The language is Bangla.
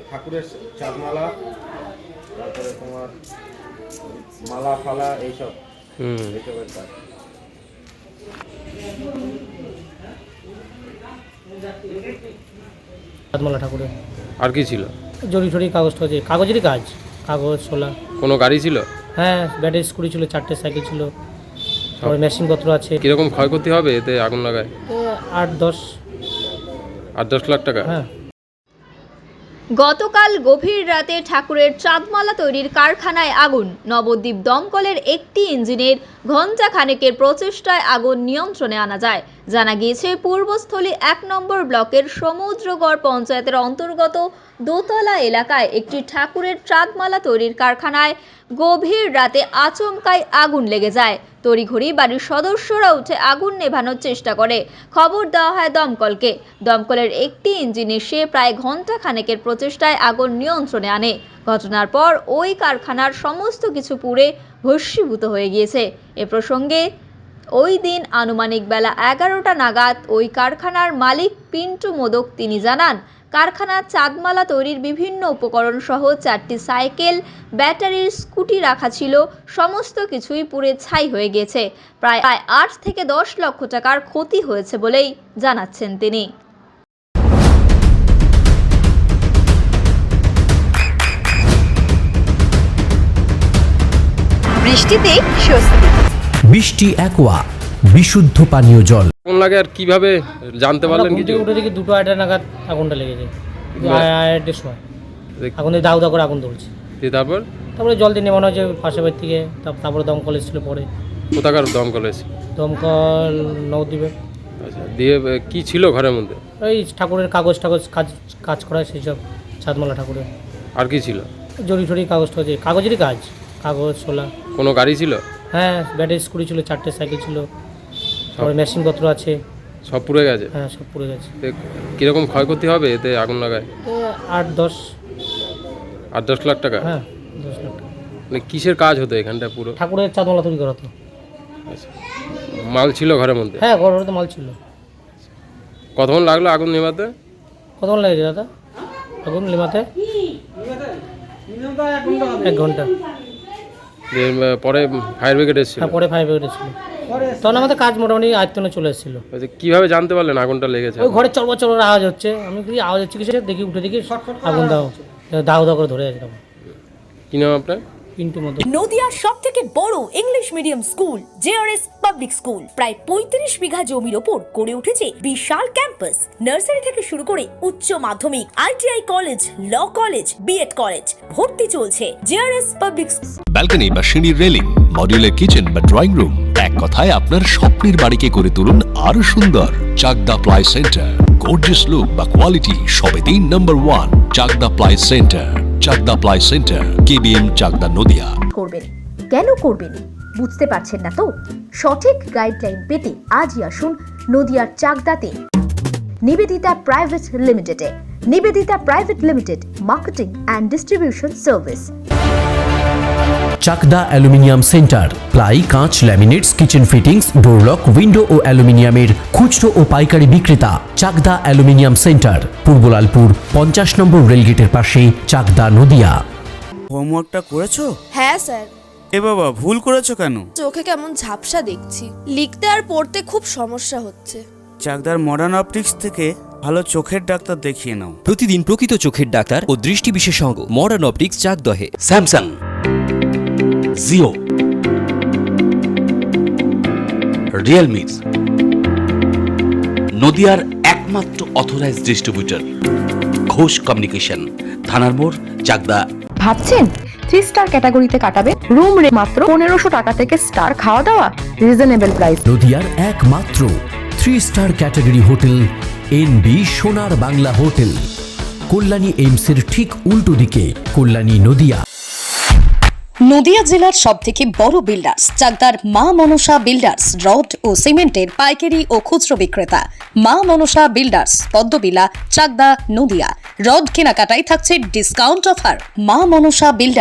ঠাকুরের চাঁদমালা, তারপরে তোমার মালা ফালা এইসব এইসবের কাজ। চাঁদমালা ঠাকুরের। আর কি ছিল? জরি টরি কাগজ টাগজ, কাগজেরই কাজ, কাগজ ছোলা। কোনো গাড়ি ছিল? হ্যাঁ, ব্যাটারি স্কুটি ছিল, 4টে সাইকেল ছিল, তারপরে মেশিনপত্র আছে। কীরকম ক্ষয়ক্ষতি হবে এতে আগুন লাগায়? 8-10 লাখ টাকা। হ্যাঁ। গতকাল গভীর রাতে ঠাকুরের চাঁদমালা তৈরির কারখানায় আগুন। নবদ্বীপ দমকলের একটি ইঞ্জিনের ঘণ্টা খানেকের প্রচেষ্টায় আগুন নিয়ন্ত্রণে আনা যায়। জানা গিয়েছে, পূর্বস্থলী 1 নম্বর ব্লকের সমুদ্রগড় পঞ্চায়েতের অন্তর্গত দোতলা এলাকায় একটি ঠাকুরের চাঁদমালা তৈরির কারখানায় গভীর রাতে আচমকাই আগুন লেগে যায়। তড়িঘড়ি বাড়ির সদস্যরা উঠে আগুন নেভানোর চেষ্টা করে। খবর দেওয়া হয় দমকলকে। দমকলের একটি ইঞ্জিন এসে প্রায় ঘণ্টা খানেকের প্রচেষ্টায় আগুন নিয়ন্ত্রণে আনে। ঘটনার পর ওই কারখানার সমস্ত কিছু পুড়ে ভস্মীভূত হয়ে গিয়েছে। এ প্রসঙ্গে ওই দিন আনুমানিক বেলা 11টা নাগাদ ওই কারখানার মালিক পিন্টু মোদক তিনি জানান, কারখানার চাঁদমালা তৈরির বিভিন্ন উপকরণ সহ 4টি সাইকেল, ব্যাটারির স্কুটি রাখা ছিল। সমস্ত কিছুই পুড়ে ছাই হয়ে গেছে। প্রায় 8 থেকে 10 লক্ষ টাকার ক্ষতি হয়েছে বলেই জানাচ্ছেন তিনি। বৃষ্টিতে স্বস্তি। বৃষ্টি অ্যাকোয়া, বিশুদ্ধ পানীয় জল। আগুন লাগে আর কিভাবে জানতে পারলেন কিছু? উঠে দেখি 2টা নাগাদ আগুনটা লেগেছে। 2:30 সময় আগুনে দাউ দাউ করে আগুন ধরছে। তারপরে জল দিয়ে নেমানো হয়েছে পাশের বাড়ি থেকে। তারপরে দমকল এসেছিল পরে। কোথাকার দমকল এসে? দমকল নবদ্বীপে। আচ্ছা, দিয়ে কি ছিল ঘরের মধ্যে? ওই ঠাকুরের কাগজ টাগজ কাজ করা, সেই সব চাঁদমালা ঠাকুরের। আর কি ছিল? জরি টরি কাগজ টাগজ, কাগজেরই কাজ, কাগজ ছোলা। কোনো গাড়ি ছিল? হ্যাঁ, ব্যাটারি স্কুটি ছিল, 4টে সাইকেল ছিল, তারপরে মেশিনপত্র আছে। সব পুড়ে গেছে? হ্যাঁ, সব পুড়ে গেছে। কীরকম ক্ষয়ক্ষতি হবে এতে আগুন লাগায়? 8-10 লাখ টাকা। হ্যাঁ, 10 লাখ টাকা। মানে কিসের কাজ হতো এখানটা পুরো? ঠাকুরের চাঁদমালা তৈরি করা তো। আচ্ছা, মাল ছিল ঘরের মধ্যে? হ্যাঁ, ঘরের তো মাল ছিল। কতক্ষণ লাগলো আগুন নেভাতে? কতক্ষণ লেগেছে দাদা আগুন নেভাতে? 1 ঘন্টা। পরে ফায়ার ব্রিগেড এসেছিল? হ্যাঁ, পরে ফায়ার ব্রিগেড এসেছিল। তখন আমাদের কাজ মোটামুটি আয়ত্তনে চলে এসেছিল। আচ্ছা, কীভাবে জানতে পারলেন আগুনটা লেগেছে? ওই ঘরে চলবা চলবার আওয়াজ হচ্ছে, আমি কি আওয়াজ হচ্ছে কিছু দেখি, উঠে দেখি আগুন দাও দাও করে ধরে আছে। কি নাম আপনার? পিন্টু মোদক। নদিয়ার সবথেকে বড় English medium school JRS public school প্রায় 35 বিঘা জমির ওপর গড়ে উঠেছে বিশাল ক্যাম্পাস। নার্সারি থেকে শুরু করে উচ্চ মাধ্যমিক, ITI college, law college, BEd college, ভর্তি চলছে জেআরএস পাবলিক। ব্যালকনি বা সিঁড়ির রেলিং, মডিউলার কিচেন বা ড্রয়িং রুম, এক কথায় আপনার স্বপ্নের বাড়িকে করে তুলুন আরো সুন্দর। Chakdaha ply centre, gorgeous look বা কোয়ালিটি সবে 3 নম্বর 1 Chakdaha ply centre. Chakdaha ply centre, KBM, Chakdaha, Nadia. করবেন কেন করবেন বুঝতে পারছেন না তো? সঠিক গাইডলাইন পেতে আজই আসুন নদিয়ার চাকদাতে নিবেদিতা প্রাইভেট লিমিটেডে। Nivedita private limited, marketing and distribution service. Chakdah aluminium centre, ply, কাঁচ, laminates, kitchen fittings, door lock, window ও অ্যালুমিনিয়ামের খুচরো ও পাইকারি বিক্রেতা। Chakdah aluminium centre, Purbalalpur 50 number রেলগেটের পাশে, চাকদা, নদিয়া। হোমওয়ার্কটা করেছো? হ্যাঁ স্যার। এ বাবা, ভুল করেছো কেন? চোখে কেমন ঝাপসা দেখছি, লিখতে আর পড়তে খুব সমস্যা হচ্ছে। চাকদার মডার্ন অপটিক্স থেকে ভালো চোখের ডাক্তার দেখিয়ে নাও। প্রতিদিন প্রকৃত চোখের ডাক্তার ও দৃষ্টি বিশেষজ্ঞ মডার্ন অপটিক্স, চাকদহে। স্যামসাং, জিও, রিয়েলমি, নদিয়ার একমাত্র অথরাইজড ডিস্ট্রিবিউটর ঘোষ কমিউনিকেশন, থানার মোড়, চাকদা। ভাবছেন 3 স্টার ক্যাটাগরিতে কাটাবেন? রুম রে মাত্র 1500 টাকা থেকে স্টার, খাওয়া দাওয়া রিজনেবল প্রাইস। নদিয়ার একমাত্র 3 স্টার ক্যাটাগরি হোটেল এনবি সোনার বাংলা হোটেল, কল্যাণী এইমসের ঠিক উল্টো দিকে, কল্যাণী, নদিয়া। নদিয়া জেলার সবথেকে বড় বিল্ডার্স চাকদার মা মনসা বিল্ডার্স, রড ও সিমেন্টের পাইকারি ও খুচরো বিক্রেতা। মা মনসা বিল্ডার্স, পদ্মবিলা, চাকদা, নদিয়া। রড কেনাকাটায় থাকছে ডিসকাউন্ট অফার। মা মনসা বিল্ডার্স।